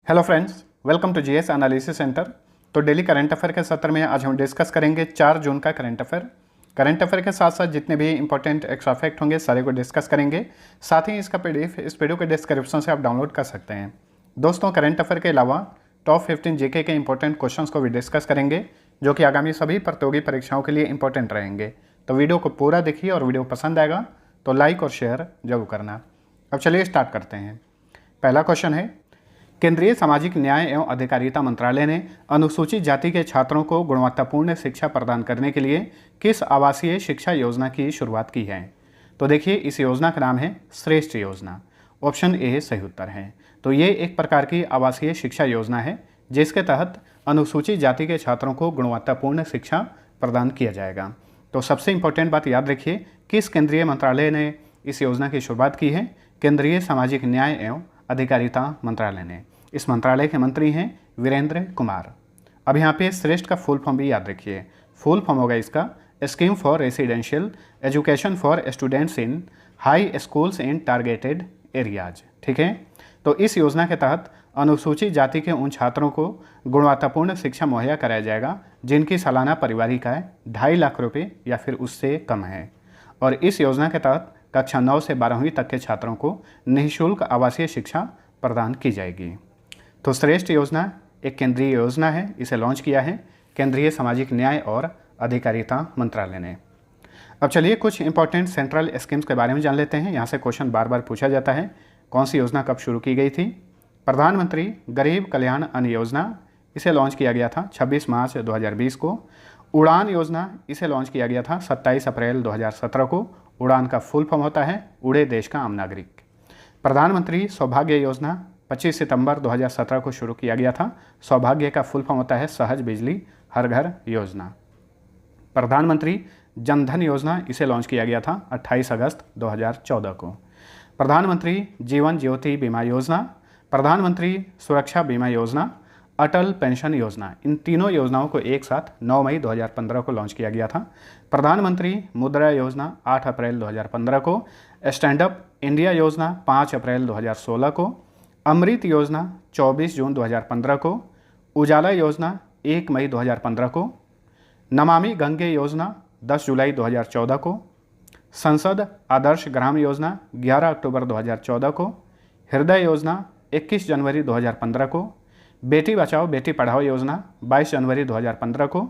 Hello friends, welcome to GS analysis centre. तो daily current affair के सत्र में आज हम डिस्कस करेंगे 4 जून का करंट अफेयर। करंट अफेयर के साथ साथ जितने भी इंपॉर्टेंट एक्स्ट्रा फैक्ट होंगे सारे को डिस्कस करेंगे। साथ ही इसका पीडीएफ इस वीडियो के डिस्क्रिप्शन से आप डाउनलोड कर सकते हैं। दोस्तों, करंट अफेयर के अलावा टॉप 15 जीके के इंपॉर्टेंट क्वेश्चंस को भी डिस्कस करेंगे, जो कि आगामी सभी प्रतियोगी परीक्षाओं के लिए इंपॉर्टेंट रहेंगे। तो वीडियो को पूरा देखिए और वीडियो पसंद आएगा तो लाइक और शेयर जरूर करना। अब चलिए स्टार्ट करते हैं। पहला क्वेश्चन है, केंद्रीय सामाजिक न्याय एवं अधिकारिता मंत्रालय ने अनुसूचित जाति के छात्रों को गुणवत्तापूर्ण शिक्षा प्रदान करने के लिए किस आवासीय शिक्षा योजना की शुरुआत की है? तो देखिए, इस योजना का नाम है श्रेष्ठ योजना। ऑप्शन ए सही उत्तर है। तो ये एक प्रकार की आवासीय शिक्षा योजना है जिसके तहत अनुसूचित जाति के छात्रों को गुणवत्तापूर्ण शिक्षा प्रदान किया जाएगा। तो सबसे इंपॉर्टेंट बात याद रखिए, किस केंद्रीय मंत्रालय ने इस योजना की शुरुआत की है? केंद्रीय सामाजिक न्याय एवं अधिकारिता मंत्रालय ने। इस मंत्रालय के मंत्री हैं वीरेंद्र कुमार। अब यहाँ पे श्रेष्ठ का फुल फॉर्म भी याद रखिए। फुल फॉर्म होगा इसका scheme for residential education for students in high schools in targeted areas. ठीक है, तो इस योजना के तहत अनुसूचित जाति के उन छात्रों को गुणवत्तापूर्ण शिक्षा मुहैया कराया जाएगा जिनकी सालाना पारिवारिक आय 2.5 लाख रुपये या फिर उससे कम है। और इस योजना के तहत कक्षा 9 से 12वीं तक के छात्रों को निःशुल्क आवासीय शिक्षा प्रदान की जाएगी। तो श्रेष्ठ योजना एक केंद्रीय योजना है, इसे लॉन्च किया है केंद्रीय सामाजिक न्याय और अधिकारिता मंत्रालय ने। अब चलिए कुछ इंपॉर्टेंट सेंट्रल स्कीम्स के बारे में जान लेते हैं। यहाँ से क्वेश्चन बार बार पूछा जाता है, कौन सी योजना कब शुरू की गई थी? प्रधानमंत्री गरीब कल्याण अन्न योजना, इसे लॉन्च किया गया था 26 मार्च 2020 को। उड़ान योजना, इसे लॉन्च किया गया था 27 अप्रैल 2017 को। उड़ान का फुल फॉर्म होता है उड़े देश का आम नागरिक। प्रधानमंत्री सौभाग्य योजना 25 सितंबर 2017 को शुरू किया गया था। सौभाग्य का फुल फॉर्म होता है सहज बिजली हर घर योजना। प्रधानमंत्री जनधन योजना, इसे लॉन्च किया गया था 28 अगस्त 2014 को। प्रधानमंत्री जीवन ज्योति बीमा योजना, प्रधानमंत्री सुरक्षा बीमा योजना, अटल पेंशन योजना, इन तीनों योजनाओं को एक साथ 9 मई 2015 को लॉन्च किया गया था। प्रधानमंत्री मुद्रा योजना 8 अप्रैल 2015 को। स्टैंड अप इंडिया योजना 5 अप्रैल 2016 को। अमृत योजना 24 जून 2015 को। उजाला योजना 1 मई 2015 को। नमामि गंगे योजना 10 जुलाई 2014 को। संसद आदर्श ग्राम योजना 11 अक्टूबर 2014 को। हृदय योजना 21 जनवरी 2015 को। बेटी बचाओ बेटी पढ़ाओ योजना 22 जनवरी 2015 को।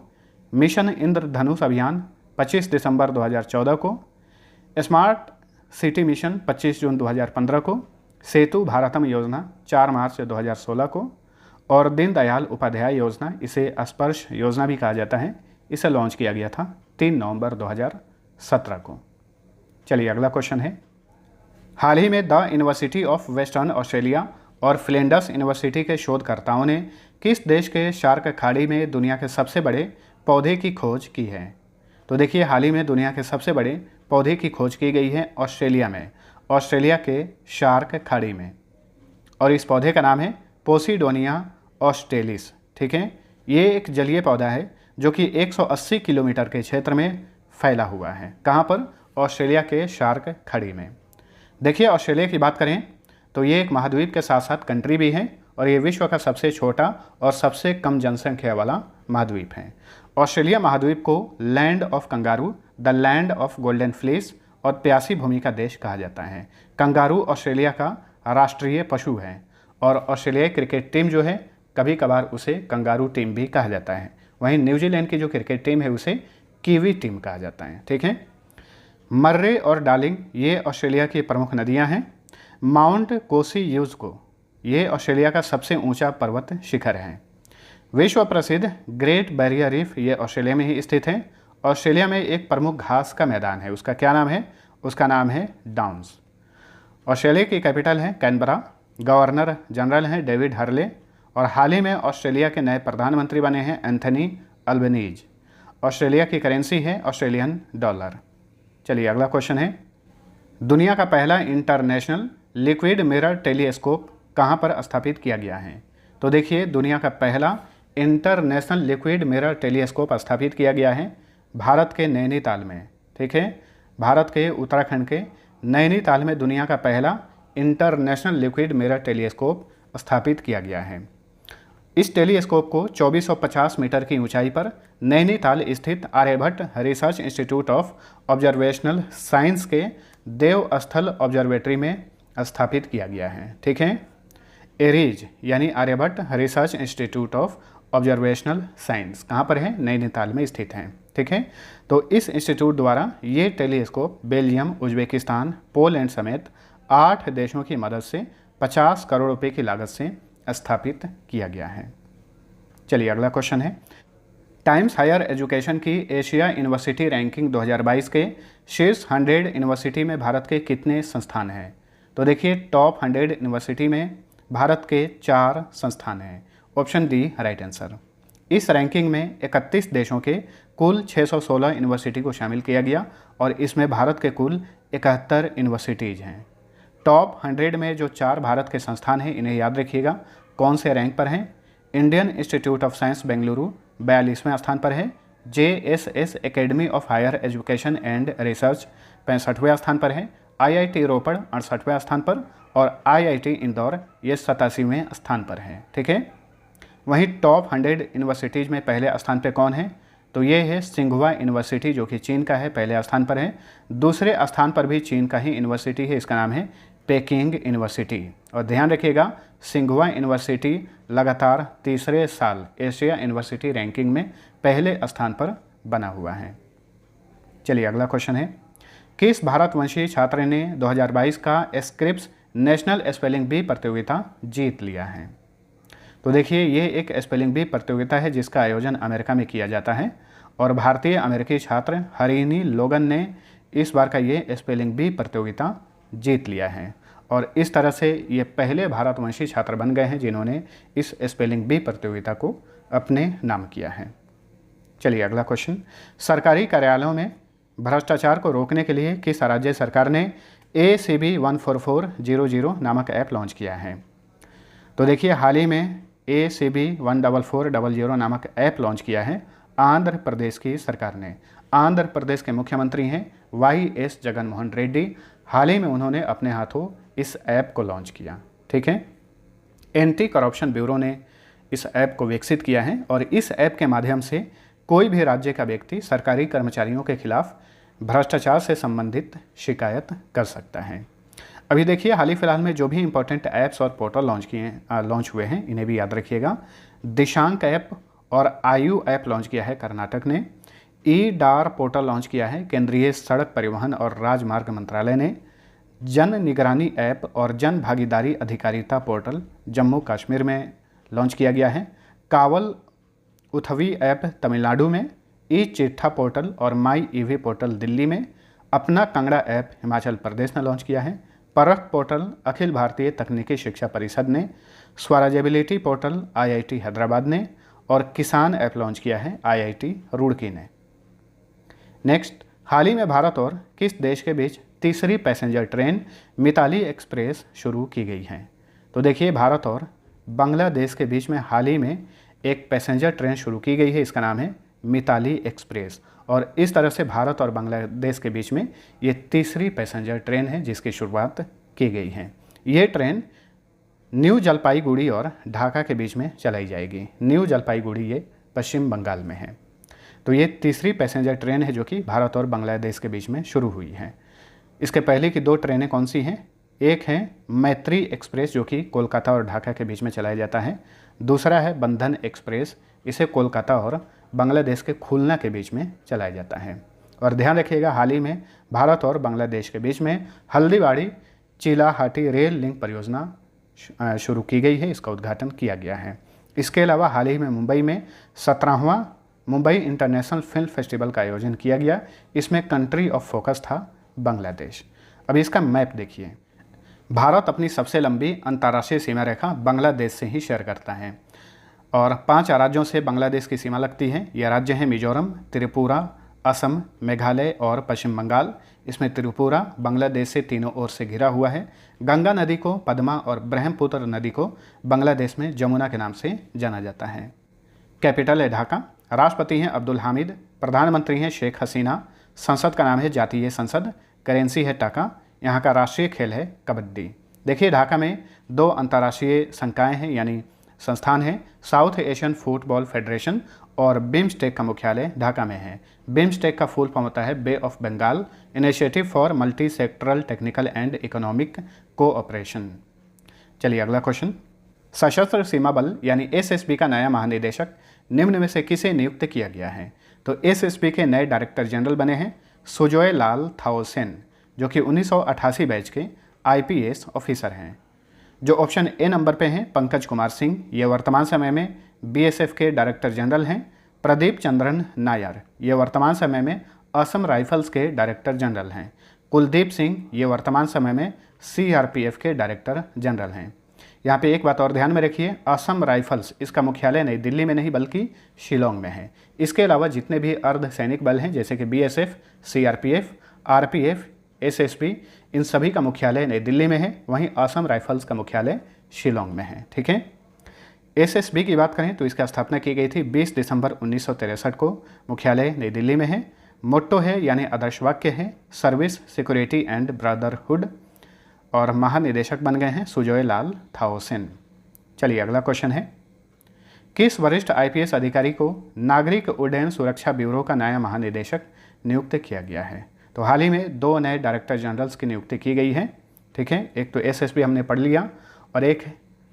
मिशन इंद्रधनुष अभियान 25 दिसंबर 2014 को। स्मार्ट सिटी मिशन 25 जून 2015 को। सेतु भारतम योजना 4 मार्च 2016 को। और दीनदयाल उपाध्याय योजना, इसे स्पर्श योजना भी कहा जाता है, इसे लॉन्च किया गया था 3 नवंबर 2017 को। चलिए अगला क्वेश्चन है, हाल ही में the university of western Australia और फ्लिंडर्स यूनिवर्सिटी के शोधकर्ताओं ने किस देश के शार्क खाड़ी में दुनिया के सबसे बड़े पौधे की खोज की है? तो देखिए, हाल ही में दुनिया के सबसे बड़े पौधे की खोज की गई है ऑस्ट्रेलिया में, ऑस्ट्रेलिया के शार्क खाड़ी में। और इस पौधे का नाम है पोसिडोनिया ऑस्ट्रेलिस। ठीक है, ये एक जलीय पौधा है जो कि 180 किलोमीटर के क्षेत्र में फैला हुआ है। कहाँ पर? ऑस्ट्रेलिया के शार्क खाड़ी में। देखिए, ऑस्ट्रेलिया की बात करें तो ये एक महाद्वीप के साथ साथ कंट्री भी है और ये विश्व का सबसे छोटा और सबसे कम जनसंख्या वाला महाद्वीप है। ऑस्ट्रेलिया महाद्वीप को land of kangaroo, the land of golden fleece और प्यासी भूमि का देश कहा जाता है। कंगारू ऑस्ट्रेलिया का राष्ट्रीय पशु है और ऑस्ट्रेलियाई क्रिकेट टीम जो है कभी कभार उसे कंगारू टीम भी कहा जाता है। वहीं न्यूजीलैंड की जो क्रिकेट टीम है उसे कीवी टीम कहा जाता है। ठीक है, मर्रे और डार्लिंग ये ऑस्ट्रेलिया की प्रमुख नदियां हैं। माउंट कोसियुज़को ये ऑस्ट्रेलिया का सबसे ऊंचा पर्वत शिखर है। विश्व प्रसिद्ध ग्रेट बैरियर रीफ ये ऑस्ट्रेलिया में ही स्थित है। ऑस्ट्रेलिया में एक प्रमुख घास का मैदान है, उसका क्या नाम है? उसका नाम है डाउन्स। ऑस्ट्रेलिया की कैपिटल है कैनबरा। गवर्नर जनरल हैं डेविड हर्ले और हाल ही में ऑस्ट्रेलिया के नए प्रधानमंत्री बने हैं एंथनी अल्बनीज। ऑस्ट्रेलिया की करेंसी है ऑस्ट्रेलियन डॉलर। चलिए अगला क्वेश्चन है, दुनिया का पहला इंटरनेशनल लिक्विड मिरर टेलीस्कोप कहाँ पर स्थापित किया गया है? तो देखिए, दुनिया का पहला इंटरनेशनल लिक्विड मिरर टेलीस्कोप स्थापित किया गया है भारत के नैनीताल में। ठीक है, भारत के उत्तराखंड के नैनीताल में दुनिया का पहला इंटरनेशनल लिक्विड मिरर टेलीस्कोप स्थापित किया गया है। इस टेलीस्कोप को 2450 मीटर की ऊंचाई पर नैनीताल स्थित Aryabhatta research institute of observational science के देवस्थल ऑब्जर्वेटरी में स्थापित किया गया है। ठीक है, एरीज यानी Aryabhatta research institute of observational science कहाँ पर है? नैनीताल में स्थित है। ठीक है, तो इस इंस्टीट्यूट द्वारा ये टेलीस्कोप बेल्जियम, उज्बेकिस्तान, पोलैंड समेत 8 देशों की मदद से 50 करोड़ रुपए की लागत से स्थापित किया गया है। चलिए अगला क्वेश्चन है, टाइम्स हायर एजुकेशन की एशिया यूनिवर्सिटी रैंकिंग 2022 के शीर्ष 100 यूनिवर्सिटी में भारत के कितने संस्थान हैं? तो देखिए टॉप 100 यूनिवर्सिटी में भारत के 4 संस्थान हैं। Option D right answer. इस रैंकिंग में 31 देशों के कुल 616 यूनिवर्सिटी को शामिल किया गया और इसमें भारत के कुल 71 यूनिवर्सिटीज़ हैं। टॉप 100 में जो 4 भारत के संस्थान हैं इन्हें याद रखिएगा कौन से रैंक पर हैं। Indian Institute of Science Bengaluru 42वें स्थान पर है। JSS academy of higher education and research 65वें स्थान पर है। IIT रोपड़ 68वें स्थान पर और IIT इंदौर ये 87वें स्थान पर है। ठीक है, वहीं टॉप 100 यूनिवर्सिटीज़ में पहले स्थान पर कौन है? तो ये है सिंघुआ यूनिवर्सिटी जो कि चीन का है, पहले स्थान पर है। दूसरे स्थान पर भी चीन का ही यूनिवर्सिटी है, इसका नाम है पेकिंग यूनिवर्सिटी। और ध्यान रखिएगा सिंघुआ यूनिवर्सिटी लगातार तीसरे साल एशिया यूनिवर्सिटी रैंकिंग में पहले स्थान पर बना हुआ है। चलिए अगला क्वेश्चन है, किस भारतवंशी छात्र ने 2022 का स्क्रिप्स नेशनल स्पेलिंग बी प्रतियोगिता जीत लिया है? तो देखिए ये एक स्पेलिंग बी प्रतियोगिता है जिसका आयोजन अमेरिका में किया जाता है और भारतीय अमेरिकी छात्र हरिनी लोगन ने इस बार का ये स्पेलिंग बी प्रतियोगिता जीत लिया है और इस तरह से ये पहले भारतवंशी छात्र बन गए हैं जिन्होंने इस स्पेलिंग बी प्रतियोगिता को अपने नाम किया है। चलिए अगला क्वेश्चन, सरकारी कार्यालयों में भ्रष्टाचार को रोकने के लिए किस राज्य सरकार ने ACB 14400 नामक ऐप लॉन्च किया है? तो देखिए हाल ही में ACB 14400 नामक ऐप लॉन्च किया है आंध्र प्रदेश की सरकार ने। आंध्र प्रदेश के मुख्यमंत्री हैं YS जगनमोहन रेड्डी। हाल ही में उन्होंने अपने हाथों इस ऐप को लॉन्च किया। ठीक है, एंटी करप्शन ब्यूरो ने इस ऐप को विकसित किया है और इस ऐप के माध्यम से कोई भी राज्य का व्यक्ति सरकारी कर्मचारियों के खिलाफ भ्रष्टाचार से संबंधित शिकायत कर सकता है। अभी देखिए हाल ही फिलहाल में जो भी इंपॉर्टेंट ऐप्स और पोर्टल लॉन्च हुए हैं इन्हें भी याद रखिएगा। दिशांक ऐप और आयु ऐप लॉन्च किया है कर्नाटक ने। ई-डार पोर्टल लॉन्च किया है केंद्रीय सड़क परिवहन और राजमार्ग मंत्रालय ने। जन निगरानी ऐप और जन भागीदारी अधिकारिता पोर्टल जम्मू कश्मीर में लॉन्च किया गया है। कावल उथवी ऐप तमिलनाडु में। ई चिट्ठा पोर्टल और माई ईवी पोर्टल दिल्ली में। अपना कांगड़ा ऐप हिमाचल प्रदेश ने लॉन्च किया है। परख पोर्टल अखिल भारतीय तकनीकी शिक्षा परिषद ने। स्वराजेबिलिटी पोर्टल IIT हैदराबाद ने और किसान ऐप लॉन्च किया है IIT रुड़की ने। नेक्स्ट, हाल ही में भारत और किस देश के बीच तीसरी पैसेंजर ट्रेन मिताली एक्सप्रेस शुरू की गई है? तो देखिए भारत और बांग्लादेश के बीच में हाल ही में एक पैसेंजर ट्रेन शुरू की गई है, इसका नाम है मिताली एक्सप्रेस और इस तरह से भारत और बांग्लादेश के बीच में ये तीसरी पैसेंजर ट्रेन है जिसकी शुरुआत की गई है। ये ट्रेन न्यू जलपाईगुड़ी और ढाका के बीच में चलाई जाएगी। न्यू जलपाईगुड़ी ये पश्चिम बंगाल में है। तो ये तीसरी पैसेंजर ट्रेन है जो कि भारत और बांग्लादेश के बीच में शुरू हुई है। इसके पहले की 2 ट्रेनें कौन सी हैं? एक है मैत्री एक्सप्रेस जो कि कोलकाता और ढाका के बीच में चलाया जाता है। दूसरा है बंधन एक्सप्रेस, इसे कोलकाता और बांग्लादेश के खुलना के बीच में चलाया जाता है। और ध्यान रखिएगा हाल ही में भारत और बांग्लादेश के बीच में हल्दीबाड़ी चिलाहाटी रेल लिंक परियोजना शुरू की गई है, इसका उद्घाटन किया गया है। इसके अलावा हाल ही में मुंबई में 17वां मुंबई इंटरनेशनल फिल्म फेस्टिवल का आयोजन किया गया। इसमें कंट्री ऑफ फोकस था बांग्लादेश। अब इसका मैप देखिए, भारत अपनी सबसे लंबी अंतर्राष्ट्रीय सीमा रेखा बांग्लादेश से ही शेयर करता है और 5 राज्यों से बांग्लादेश की सीमा लगती है। ये राज्य हैं मिजोरम, त्रिपुरा, असम, मेघालय और पश्चिम बंगाल। इसमें त्रिपुरा बांग्लादेश से तीनों ओर से घिरा हुआ है। गंगा नदी को पद्मा और ब्रह्मपुत्र नदी को बांग्लादेश में जमुना के नाम से जाना जाता है। कैपिटल है ढाका। राष्ट्रपति हैं अब्दुल हामिद। प्रधानमंत्री हैं शेख हसीना। संसद का नाम है जातीय संसद। करेंसी है टका। यहाँ का राष्ट्रीय खेल है कबड्डी। देखिए ढाका में 2 अंतर्राष्ट्रीय संकाय हैं यानी संस्थान हैं, साउथ एशियन फुटबॉल फेडरेशन और बिम्स्टेक का मुख्यालय ढाका में है। बिम्स्टेक का फुल फॉर्म होता है Bay of Bengal Initiative for Multi Sectoral Technical and Economic Cooperation. चलिए अगला क्वेश्चन, सशस्त्र सीमा बल यानी एसएसबी का नया महानिदेशक निम्न में से किसे नियुक्त किया गया है? तो एसएसबी के नए डायरेक्टर जनरल बने हैं सुजोय लाल थाओसेन, जो कि 1988 बैच के आईपीएस ऑफिसर हैं। जो ऑप्शन ए नंबर पे हैं पंकज कुमार सिंह, ये वर्तमान समय में बीएसएफ के डायरेक्टर जनरल हैं। प्रदीप चंद्रन नायर, ये वर्तमान समय में असम राइफल्स के डायरेक्टर जनरल हैं। कुलदीप सिंह, ये वर्तमान समय में सीआरपीएफ के डायरेक्टर जनरल हैं। यहाँ पे एक बात और ध्यान में रखिए, असम राइफल्स इसका मुख्यालय नई दिल्ली में नहीं बल्कि शिलोंग में है। इसके अलावा जितने भी अर्ध सैनिक बल हैं जैसे कि बीएसएफ, सीआरपीएफ, आरपीएफ, एसएसबी, इन सभी का मुख्यालय नई दिल्ली में है, वहीं असम राइफल्स का मुख्यालय शिलोंग में है। ठीक है। एसएसबी की बात करें तो इसकी स्थापना की गई थी 20 दिसंबर 1963 को, मुख्यालय नई दिल्ली में है। मोट्टो है यानी आदर्श वाक्य है सर्विस, सिक्योरिटी एंड ब्रदरहुड, और महानिदेशक बन गए हैं सुजोय लाल थाओसेन। चलिए अगला क्वेश्चन है, किस वरिष्ठ आईपीएस अधिकारी को नागरिक उड्डयन सुरक्षा ब्यूरो का नया महानिदेशक नियुक्त किया गया है? तो हाल ही में 2 नए डायरेक्टर जनरल्स की नियुक्ति की गई है। ठीक है, एक तो एसएसबी हमने पढ़ लिया और एक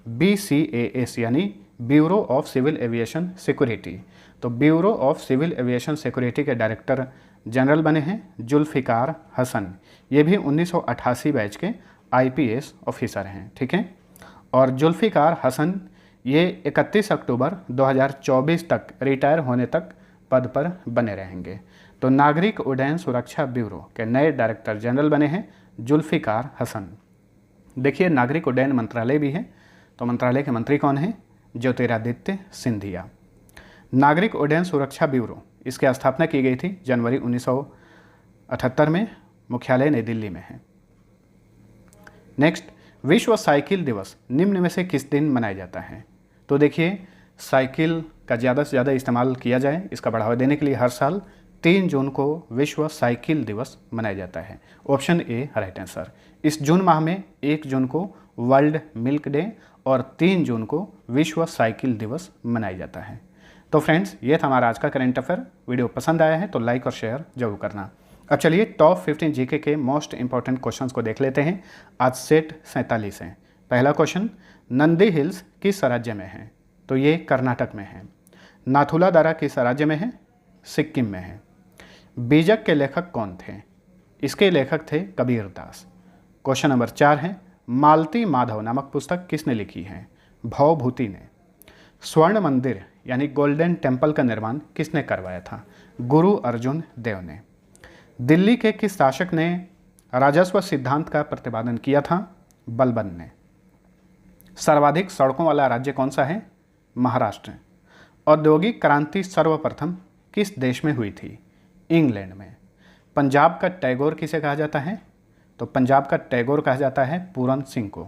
BCAS यानी Bureau of Civil Aviation Security. तो Bureau of Civil Aviation Security के डायरेक्टर जनरल बने हैं जुल्फिकार हसन, ये भी 1988 बैच के आईपीएस ऑफिसर हैं। ठीक है, और जुल्फिकार हसन ये 31 अक्टूबर 2024 तक रिटायर होने तक पद पर बने रहेंगे। तो नागरिक उड्डयन सुरक्षा ब्यूरो के नए डायरेक्टर जनरल बने हैं जुल्फिकार हसन। देखिए नागरिक उड्डयन मंत्रालय भी है, तो मंत्रालय के मंत्री कौन हैं? ज्योतिरादित्य सिंधिया। नागरिक उड्डयन सुरक्षा ब्यूरो इसकी स्थापना की गई थी जनवरी 1978 में, मुख्यालय नई दिल्ली में है। नेक्स्ट, विश्व साइकिल दिवस निम्न में से किस दिन मनाया जाता है? तो देखिए साइकिल का ज़्यादा से ज़्यादा इस्तेमाल किया जाए, इसका बढ़ावा देने के लिए हर साल 3 जून को विश्व साइकिल दिवस मनाया जाता है। Option A right answer. इस जून माह में 1 जून को वर्ल्ड मिल्क डे और 3 जून को विश्व साइकिल दिवस मनाया जाता है। तो फ्रेंड्स ये था हमारा आज का करंट अफेयर। वीडियो पसंद आया है तो लाइक और शेयर जरूर करना। अब चलिए टॉप 15 जीके के मोस्ट इंपॉर्टेंट क्वेश्चंस को देख लेते हैं। आज सेट 47 है। पहला क्वेश्चन, नंदी हिल्स किस राज्य में है? तो ये कर्नाटक में है। नाथुला दारा किस राज्य में है? सिक्किम में है। बीजक के लेखक कौन थे? इसके लेखक थे कबीरदास। क्वेश्चन नंबर 4 है, मालती माधव नामक पुस्तक किसने लिखी है? भवभूति ने। स्वर्ण मंदिर यानी गोल्डन टेम्पल का निर्माण किसने करवाया था? गुरु अर्जुन देव ने। दिल्ली के किस शासक ने राजस्व सिद्धांत का प्रतिपादन किया था? बलबन ने। सर्वाधिक सड़कों वाला राज्य कौन सा है? महाराष्ट्र। औद्योगिक क्रांति सर्वप्रथम किस देश में हुई थी? इंग्लैंड में। पंजाब का टैगोर किसे कहा जाता है? तो पंजाब का टैगोर कहा जाता है पूरन सिंह को।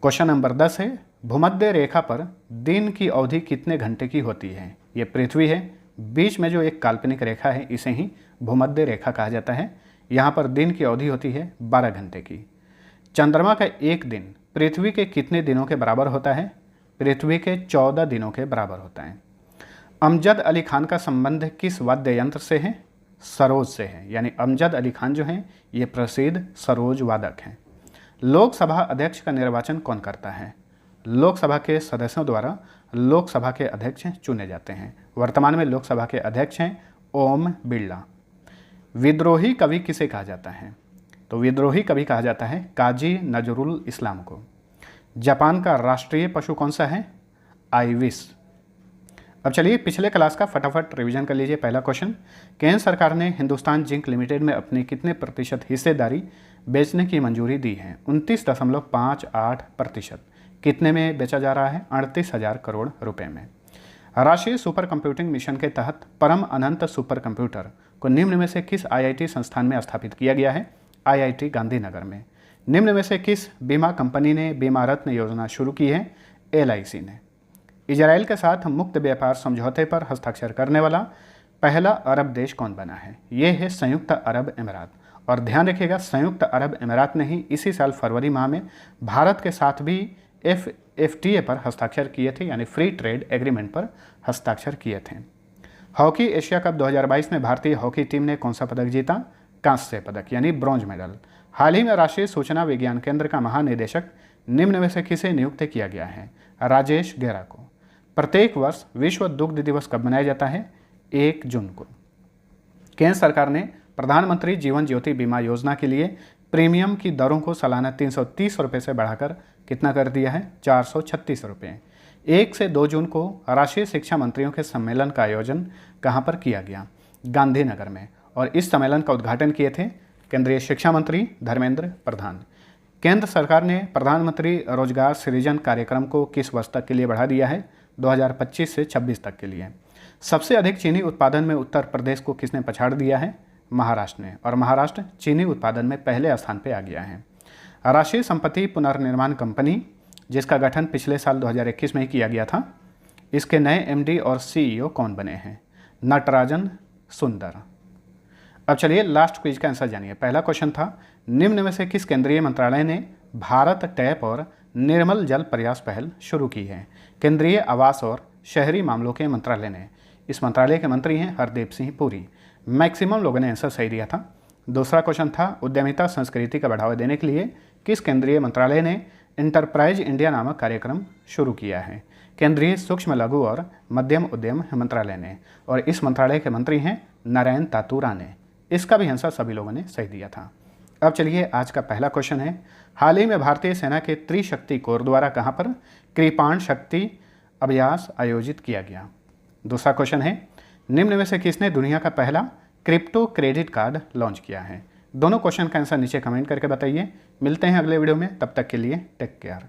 क्वेश्चन नंबर 10 है, भूमध्य रेखा पर दिन की अवधि कितने घंटे की होती है? ये पृथ्वी है, बीच में जो एक काल्पनिक रेखा है इसे ही भूमध्य रेखा कहा जाता है। यहाँ पर दिन की अवधि होती है 12 घंटे की। चंद्रमा का एक दिन पृथ्वी के कितने दिनों के बराबर होता है? पृथ्वी के 14 दिनों के बराबर होता है। अमजद अली खान का संबंध किस वाद्य यंत्र से है? सरोज से है, यानी अमजद अली खान जो हैं ये प्रसिद्ध सरोज वादक हैं। लोकसभा अध्यक्ष का निर्वाचन कौन करता है? लोकसभा के सदस्यों द्वारा लोकसभा के अध्यक्ष चुने जाते हैं। वर्तमान में लोकसभा के अध्यक्ष हैं ओम बिरला। विद्रोही कवि किसे कहा जाता है? तो विद्रोही कवि कहा जाता है काजी नजरुल इस्लाम को। जापान का राष्ट्रीय पशु कौन सा है? आइविस। अब चलिए पिछले क्लास का फटाफट रिवीजन कर लीजिए। पहला क्वेश्चन, केंद्र सरकार ने हिंदुस्तान जिंक लिमिटेड में अपनी कितने प्रतिशत हिस्सेदारी बेचने की मंजूरी दी है? 29.58%। कितने में बेचा जा रहा है? 38,000 करोड़ रुपए में। राष्ट्रीय सुपर कंप्यूटिंग मिशन के तहत परम अनंत सुपर कंप्यूटर को निम्न में से किस आईआईटी संस्थान में स्थापित किया गया है? आईआईटी गांधीनगर में। निम्न में से किस बीमा कंपनी ने बीमा रत्न योजना शुरू की है? एलआईसी ने। इजराइल के साथ मुक्त व्यापार समझौते पर हस्ताक्षर करने वाला पहला अरब देश कौन बना है? ये है संयुक्त अरब अमीरात। और ध्यान रखिएगा, संयुक्त अरब अमीरात ने ही इसी साल फरवरी माह में भारत के साथ भी FTA पर हस्ताक्षर किए थे, यानी फ्री ट्रेड एग्रीमेंट पर हस्ताक्षर किए थे। हॉकी एशिया कप 2022 में भारतीय हॉकी टीम ने कौन सा पदक जीता? कांस्य पदक यानी ब्रॉन्ज मेडल। हाल ही में राष्ट्रीय सूचना विज्ञान केंद्र का महानिदेशक निम्न में से किसे नियुक्त किया गया है? राजेश गेरा को। प्रत्येक वर्ष विश्व दुग्ध दिवस कब मनाया जाता है? 1 जून को। केंद्र सरकार ने प्रधानमंत्री जीवन ज्योति बीमा योजना के लिए प्रीमियम की दरों को सालाना 330 रुपये से बढ़ाकर कितना कर दिया है? 436 रुपये। 1 से 2 जून को राष्ट्रीय शिक्षा मंत्रियों के सम्मेलन का आयोजन कहाँ पर किया गया? गांधीनगर में। और इस सम्मेलन का उद्घाटन किए थे केंद्रीय शिक्षा मंत्री धर्मेंद्र प्रधान। केंद्र सरकार ने प्रधानमंत्री रोजगार सृजन कार्यक्रम को किस वर्ष तक के लिए बढ़ा दिया है? 2025 से 26 तक के लिए। सबसे अधिक चीनी उत्पादन में उत्तर प्रदेश को किसने पछाड़ दिया है? महाराष्ट्र ने। और महाराष्ट्र चीनी उत्पादन में पहले स्थान पर आ गया है। राष्ट्रीय संपत्ति पुनर्निर्माण कंपनी, जिसका गठन पिछले साल 2021 में ही किया गया था, इसके नए MD और CEO कौन बने हैं? नटराजन सुंदर। अब चलिए लास्ट क्विज का आंसर जानिए। पहला क्वेश्चन था, निम्न में से किस केंद्रीय मंत्रालय ने भारत टैप और निर्मल जल प्रयास पहल शुरू की है? केंद्रीय आवास और शहरी मामलों के मंत्रालय ने। इस मंत्रालय के मंत्री हैं हरदीप सिंह पुरी। मैक्सिमम लोगों ने आंसर सही दिया था। दूसरा क्वेश्चन था, उद्यमिता संस्कृति का बढ़ावा देने के लिए किस केंद्रीय मंत्रालय ने इंटरप्राइज इंडिया नामक कार्यक्रम शुरू किया है? केंद्रीय सूक्ष्म लघु और मध्यम उद्यम मंत्रालय ने। और इस मंत्रालय के मंत्री हैं नारायण तातुरा ने। इसका भी आंसर सभी लोगों ने सही दिया था। अब चलिए आज का पहला क्वेश्चन है, हाल ही में भारतीय सेना के त्रिशक्ति कोर द्वारा कहाँ पर कृपाण शक्ति अभ्यास आयोजित किया गया? दूसरा क्वेश्चन है, निम्न में से किसने दुनिया का पहला क्रिप्टो क्रेडिट कार्ड लॉन्च किया है? दोनों क्वेश्चन का आंसर नीचे कमेंट करके बताइए। मिलते हैं अगले वीडियो में, तब तक के लिए टेक केयर।